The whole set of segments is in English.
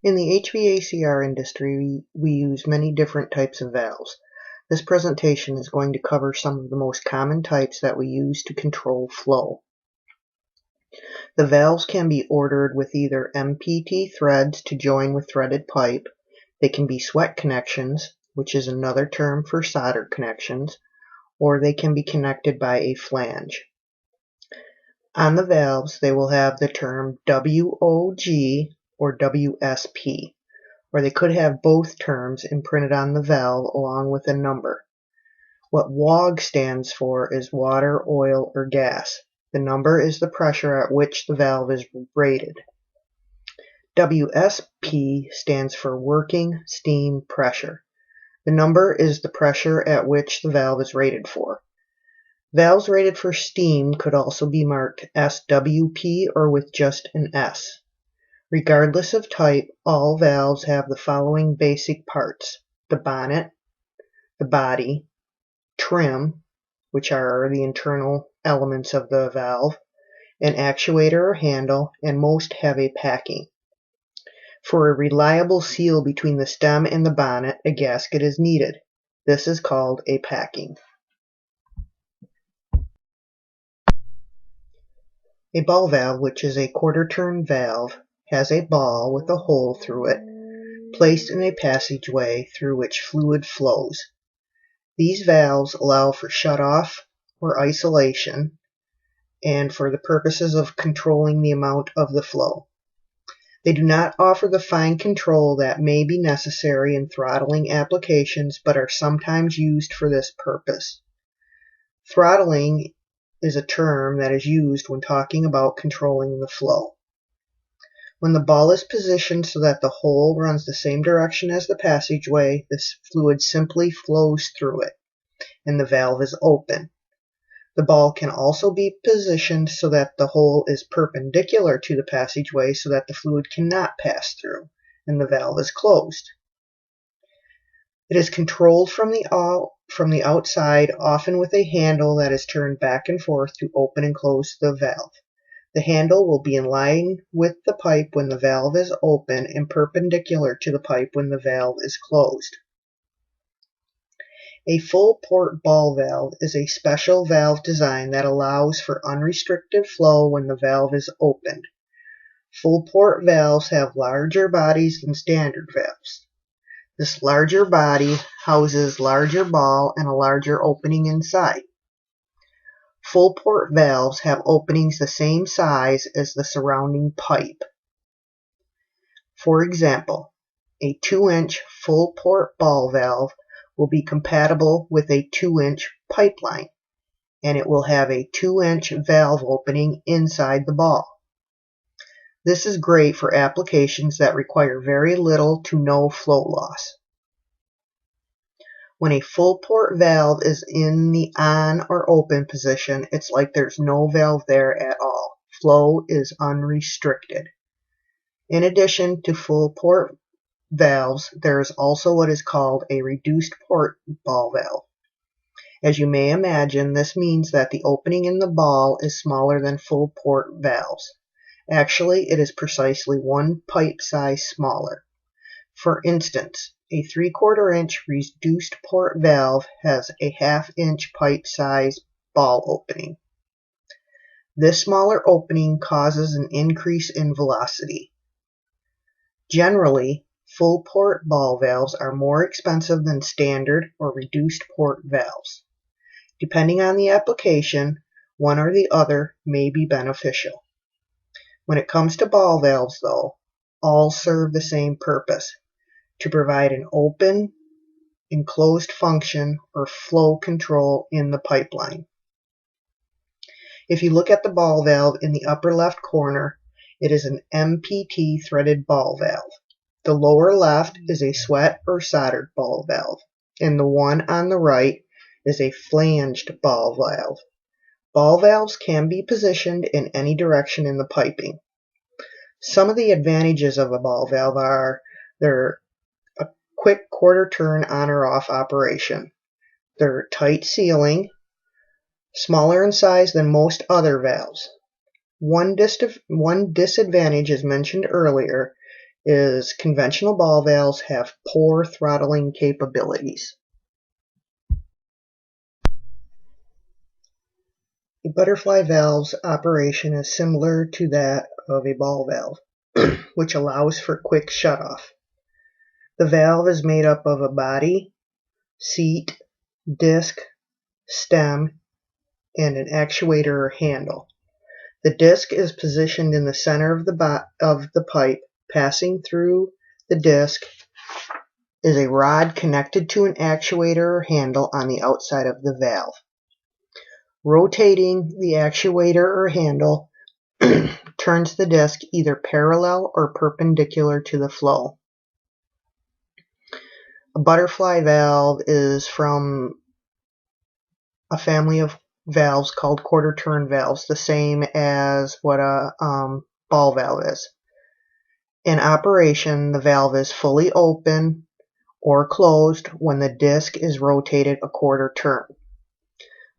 In the HVACR industry, we use many different types of valves. This presentation is going to cover some of the most common types that we use to control flow. The valves can be ordered with either MPT threads to join with threaded pipe. They can be sweat connections, which is another term for solder connections, or they can be connected by a flange. On the valves, they will have the term WOG or WSP, or they could have both terms imprinted on the valve along with a number. What WOG stands for is water, oil, or gas. The number is the pressure at which the valve is rated. WSP stands for working steam pressure. The number is the pressure at which the valve is rated for. Valves rated for steam could also be marked SWP or with just an S. Regardless of type, all valves have the following basic parts: the bonnet, the body, trim, which are the internal elements of the valve, an actuator or handle, and most have a packing. For a reliable seal between the stem and the bonnet, a gasket is needed. This is called a packing. A ball valve, which is a quarter-turn valve, has a ball with a hole through it, placed in a passageway through which fluid flows. These valves allow for shutoff or isolation and for the purposes of controlling the amount of the flow. They do not offer the fine control that may be necessary in throttling applications, but are sometimes used for this purpose. Throttling is a term that is used when talking about controlling the flow. When the ball is positioned so that the hole runs the same direction as the passageway, this fluid simply flows through it, and the valve is open. The ball can also be positioned so that the hole is perpendicular to the passageway so that the fluid cannot pass through, and the valve is closed. It is controlled from the outside, often with a handle that is turned back and forth to open and close the valve. The handle will be in line with the pipe when the valve is open and perpendicular to the pipe when the valve is closed. A full port ball valve is a special valve design that allows for unrestricted flow when the valve is opened. Full port valves have larger bodies than standard valves. This larger body houses larger ball and a larger opening inside. Full port valves have openings the same size as the surrounding pipe. For example, a 2-inch full port ball valve will be compatible with a 2-inch pipeline, and it will have a 2-inch valve opening inside the ball. This is great for applications that require very little to no flow loss. When a full port valve is in the on or open position, it's like there's no valve there at all. Flow is unrestricted. In addition to full port valves, there is also what is called a reduced port ball valve. As you may imagine, this means that the opening in the ball is smaller than full port valves. Actually, it is precisely one pipe size smaller. For instance, a 3/4 inch reduced port valve has a 1/2 inch pipe size ball opening. This smaller opening causes an increase in velocity. Generally, full port ball valves are more expensive than standard or reduced port valves. Depending on the application, one or the other may be beneficial. When it comes to ball valves, though, all serve the same purpose: to provide an open, enclosed function or flow control in the pipeline. If you look at the ball valve in the upper left corner, it is an MPT threaded ball valve. The lower left is a sweat or soldered ball valve, and the one on the right is a flanged ball valve. Ball valves can be positioned in any direction in the piping. Some of the advantages of a ball valve are they're a quick quarter turn on or off operation. They're tight sealing, smaller in size than most other valves. One disadvantage, as mentioned earlier, is conventional ball valves have poor throttling capabilities. A butterfly valve's operation is similar to that of a ball valve, which allows for quick shutoff. The valve is made up of a body, seat, disc, stem, and an actuator or handle. The disc is positioned in the center of the pipe. Passing through the disc is a rod connected to an actuator or handle on the outside of the valve. Rotating the actuator or handle turns the disc either parallel or perpendicular to the flow. A butterfly valve is from a family of valves called quarter turn valves, the same as what a ball valve is. In operation, the valve is fully open or closed when the disc is rotated a quarter turn.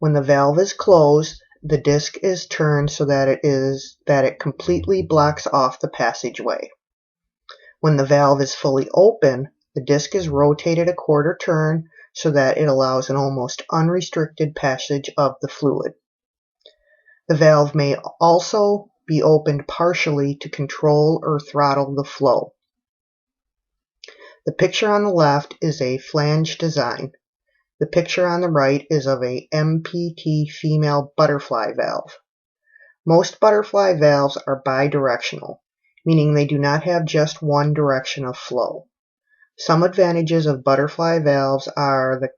When the valve is closed, the disc is turned so that it completely blocks off the passageway. When the valve is fully open, the disc is rotated a quarter turn so that it allows an almost unrestricted passage of the fluid. The valve may also be opened partially to control or throttle the flow. The picture on the left is a flange design. The picture on the right is of a MPT female butterfly valve. Most butterfly valves are bidirectional, meaning they do not have just one direction of flow. Some advantages of butterfly valves are the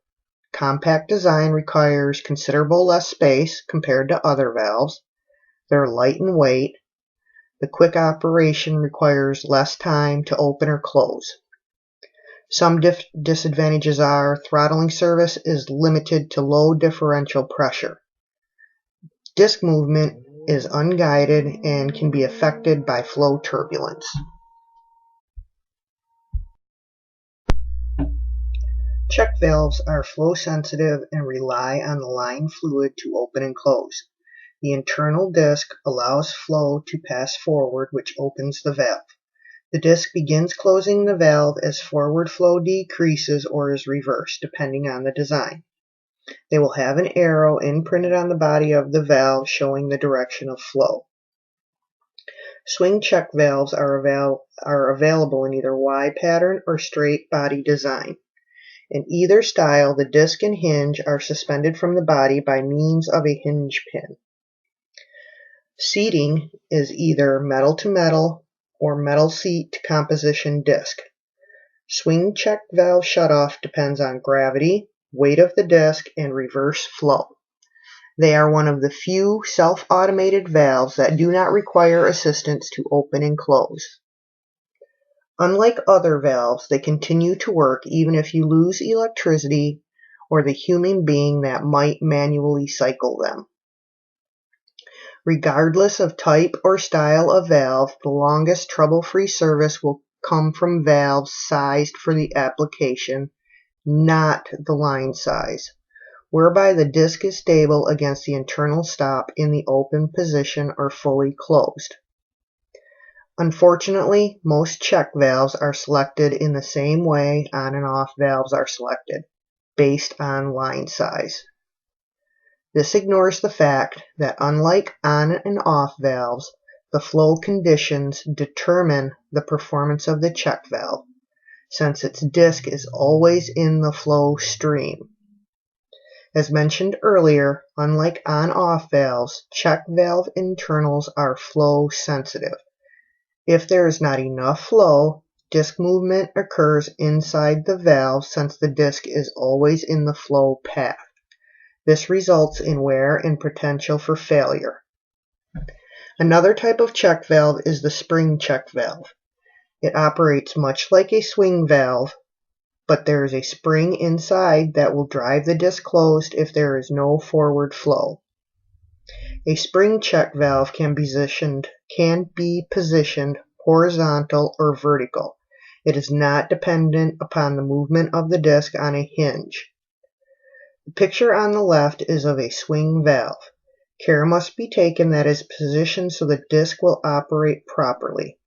compact design requires considerable less space compared to other valves. They're light in weight. The quick operation requires less time to open or close. Some disadvantages are throttling service is limited to low differential pressure. Disc movement is unguided and can be affected by flow turbulence. Check valves are flow sensitive and rely on the line fluid to open and close. The internal disc allows flow to pass forward, which opens the valve. The disc begins closing the valve as forward flow decreases or is reversed, depending on the design. They will have an arrow imprinted on the body of the valve showing the direction of flow. Swing check valves are available in either Y pattern or straight body design. In either style, the disc and hinge are suspended from the body by means of a hinge pin. Seating is either metal to metal or metal seat to composition disc. Swing check valve shutoff depends on gravity, weight of the disc, and reverse flow. They are one of the few self-automated valves that do not require assistance to open and close. Unlike other valves, they continue to work even if you lose electricity or the human being that might manually cycle them. Regardless of type or style of valve, the longest trouble-free service will come from valves sized for the application, not the line size, whereby the disc is stable against the internal stop in the open position or fully closed. Unfortunately, most check valves are selected in the same way on and off valves are selected, based on line size. This ignores the fact that unlike on and off valves, the flow conditions determine the performance of the check valve, since its disc is always in the flow stream. As mentioned earlier, unlike on-off valves, check valve internals are flow sensitive. If there is not enough flow, disc movement occurs inside the valve since the disc is always in the flow path. This results in wear and potential for failure. Another type of check valve is the spring check valve. It operates much like a swing valve, but there is a spring inside that will drive the disc closed if there is no forward flow. A spring check valve can be positioned horizontal or vertical. It is not dependent upon the movement of the disc on a hinge. The picture on the left is of a swing valve. Care must be taken that it is positioned so the disc will operate properly.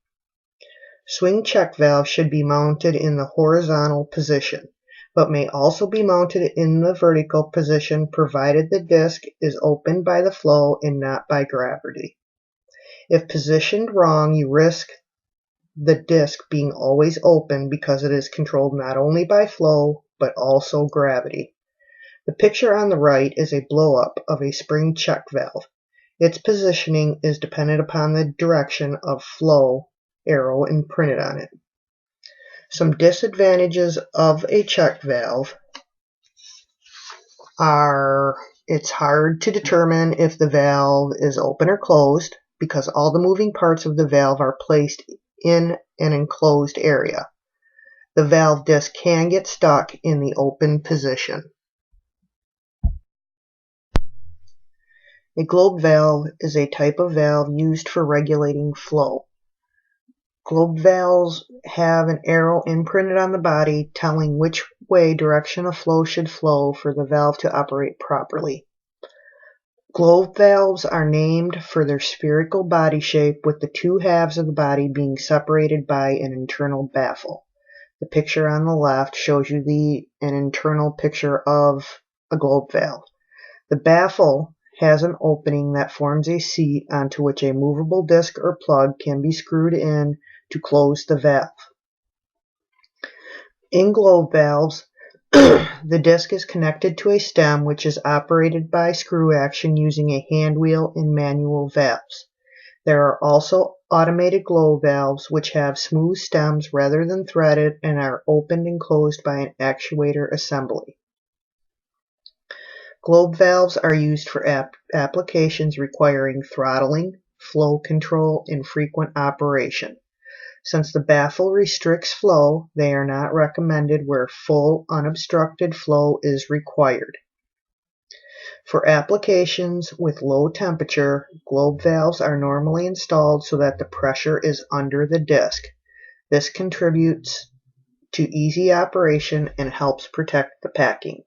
Swing check valve should be mounted in the horizontal position, but may also be mounted in the vertical position provided the disc is opened by the flow and not by gravity. If positioned wrong, you risk the disc being always open because it is controlled not only by flow but also gravity. The picture on the right is a blow-up of a spring check valve. Its positioning is dependent upon the direction of flow arrow imprinted on it. Some disadvantages of a check valve are it's hard to determine if the valve is open or closed because all the moving parts of the valve are placed in an enclosed area. The valve disc can get stuck in the open position. A globe valve is a type of valve used for regulating flow. Globe valves have an arrow imprinted on the body telling which way direction of flow should flow for the valve to operate properly. Globe valves are named for their spherical body shape with the two halves of the body being separated by an internal baffle. The picture on the left shows you an internal picture of a globe valve. The baffle has an opening that forms a seat onto which a movable disc or plug can be screwed in to close the valve. In globe valves, the disc is connected to a stem which is operated by screw action using a hand wheel in manual valves. There are also automated globe valves which have smooth stems rather than threaded and are opened and closed by an actuator assembly. Globe valves are used for applications requiring throttling, flow control, and frequent operation. Since the baffle restricts flow, they are not recommended where full unobstructed flow is required. For applications with low temperature, globe valves are normally installed so that the pressure is under the disc. This contributes to easy operation and helps protect the packing.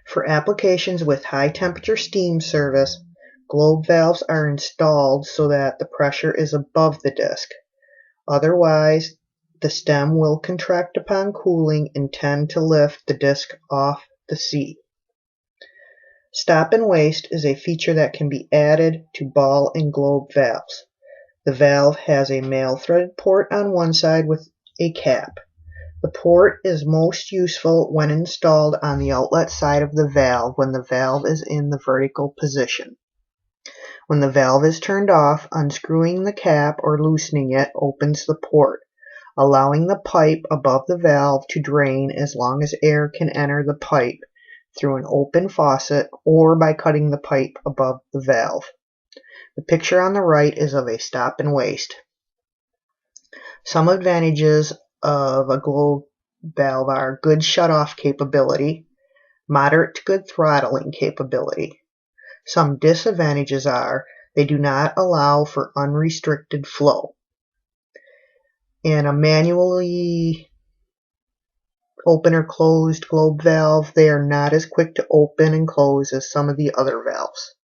For applications with high temperature steam service, globe valves are installed so that the pressure is above the disc. Otherwise, the stem will contract upon cooling and tend to lift the disc off the seat. Stop and waste is a feature that can be added to ball and globe valves. The valve has a male threaded port on one side with a cap. The port is most useful when installed on the outlet side of the valve when the valve is in the vertical position. When the valve is turned off, unscrewing the cap or loosening it opens the port, allowing the pipe above the valve to drain as long as air can enter the pipe through an open faucet or by cutting the pipe above the valve. The picture on the right is of a stop and waste. Some advantages of a globe valve are good shutoff capability, moderate to good throttling capability. Some disadvantages are they do not allow for unrestricted flow. In a manually open or closed globe valve, they are not as quick to open and close as some of the other valves.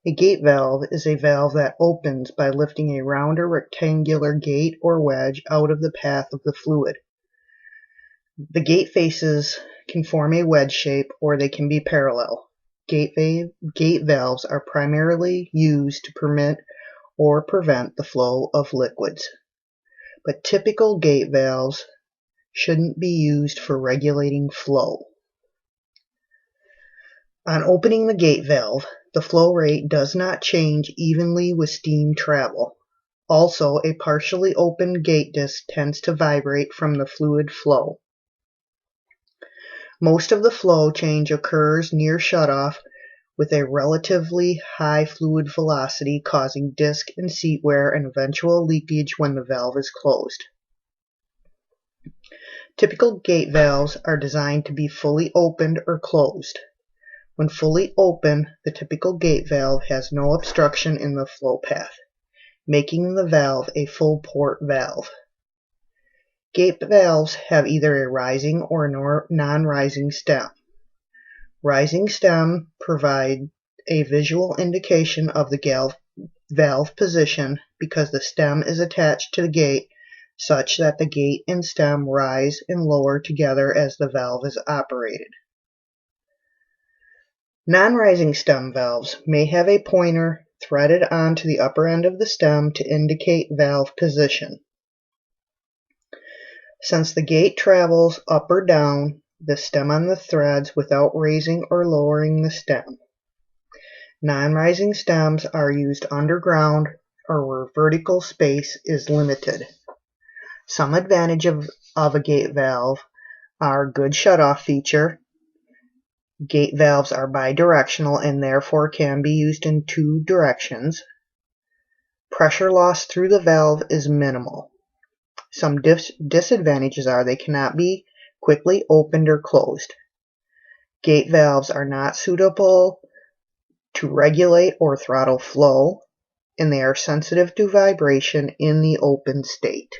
A gate valve is a valve that opens by lifting a round or rectangular gate or wedge out of the path of the fluid. The gate faces can form a wedge shape or they can be parallel. Gate valves are primarily used to permit or prevent the flow of liquids. But typical gate valves shouldn't be used for regulating flow. On opening the gate valve, the flow rate does not change evenly with steam travel. Also, a partially open gate disc tends to vibrate from the fluid flow. Most of the flow change occurs near shutoff with a relatively high fluid velocity causing disc and seat wear and eventual leakage when the valve is closed. Typical gate valves are designed to be fully opened or closed. When fully open, the typical gate valve has no obstruction in the flow path, making the valve a full port valve. Gate valves have either a rising or non-rising stem. Rising stem provide a visual indication of the valve position because the stem is attached to the gate such that the gate and stem rise and lower together as the valve is operated. Non-rising stem valves may have a pointer threaded onto the upper end of the stem to indicate valve position. Since the gate travels up or down the stem on the threads without raising or lowering the stem. Non-rising stems are used underground or where vertical space is limited. Some advantage of a gate valve are good shutoff feature. Gate valves are bidirectional and therefore can be used in two directions. Pressure loss through the valve is minimal. Some disadvantages are they cannot be quickly opened or closed. Gate valves are not suitable to regulate or throttle flow, and they are sensitive to vibration in the open state.